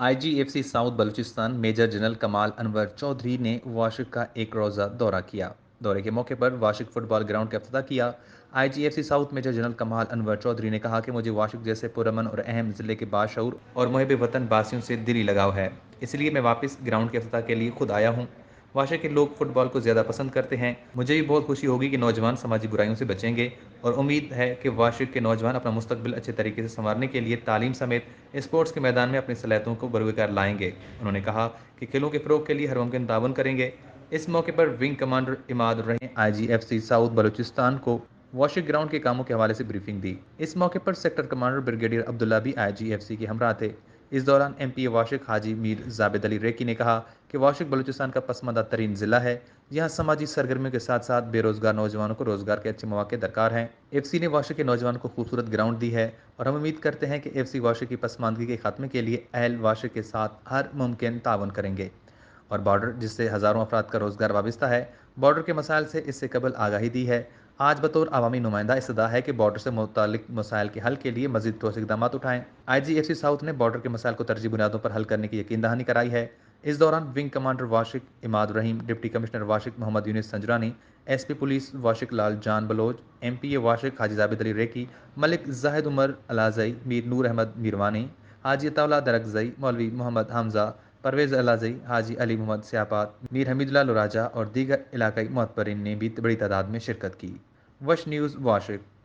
آئی G F C south Balochistan major general Kamal Anwar Chaudhry نے واشق کا ایک روزہ دورہ کیا۔ دورے کے موقع پر واشق فٹ بال گراؤنڈ کا افتتاح کیا۔ I G F C south major general Kamal Anwar Chaudhry نے کہا کہ مجھے واشق جیسے پرامن اور اہم ضلع کے باشعور اور محب وطن باسیوں سے دلی لگاؤ ہے، اس لیے میں واپس گراؤنڈ کے افتتاح کے لیے خود آیا ہوں۔ واشق کے لوگ فٹ بال کو زیادہ پسند کرتے ہیں، مجھے بھی بہت خوشی ہوگی کہ نوجوان سماجی برائیوں سے بچیں گے اور امید ہے کہ واشق کے نوجوان اپنا مستقبل اچھے طریقے سے سنوارنے کے لیے تعلیم سمیت اسپورٹس کے میدان میں اپنی صلاحیتوں کو بروکار لائیں گے۔ انہوں نے کہا کہ کھیلوں کے فروغ کے لیے ہر ممکن تعاون کریں گے۔ اس موقع پر ونگ کمانڈر عماد الرحیم آئی G F C south Balochistan کو واشق گراؤنڈ کے کاموں کے حوالے سے بریفنگ دی۔ اس موقع پر سیکٹر کمانڈر بریگیڈیئر عبداللہ بھی آئی جی ایف سی کے ہمراہ تھے۔ اس دوران ایم پی اے واشق حاجی میر زابد علی ریکی نے کہا کہ واشق بلوچستان کا پسماندہ ترین ضلع ہے، یہاں سماجی سرگرمیوں کے ساتھ ساتھ بے روزگار نوجوانوں کو روزگار کے اچھے مواقع درکار ہیں۔ ایف سی نے واشق کے نوجوانوں کو خوبصورت گراؤنڈ دی ہے اور ہم امید کرتے ہیں کہ ایف سی واشق کی پسماندگی کے خاتمے کے لیے اہل واشق کے ساتھ ہر ممکن تعاون کریں گے۔ اور بارڈر جس سے ہزاروں افراد کا روزگار وابستہ ہے، بارڈر کے مسائل سے اس سے قبل آگاہی دی ہے۔ آج بطور عوامی نمائندہ استدعا ہے کہ بارڈر سے متعلق مسائل کے حل کے لیے مزید ٹھوس اقدامات اٹھائیں۔ آئی جی ایف سی ساؤتھ نے بارڈر کے مسائل کو ترجیحی بنیادوں پر حل کرنے کی یقین دہانی کرائی ہے۔ اس دوران ونگ کمانڈر واشق عماد الرحیم، ڈپٹی کمشنر واشق محمد یونس سنجرانی، ایس پی پولیس واشق لال جان بلوچ، ایم پی اے واشق حاجی زابد علی ریکی، ملک زاہد عمر الازئی، میر نور احمد میروانی، حاجی عطا اللہ درگزئی، مولوی محمد حمزہ، پرویز الازئی، حاجی علی محمد سیاپات، میر حمید اللہ لراجہ اور دیگر علاقائی معتبرین نے بھی بڑی تعداد میں شرکت کی۔ وش نیوز واشق۔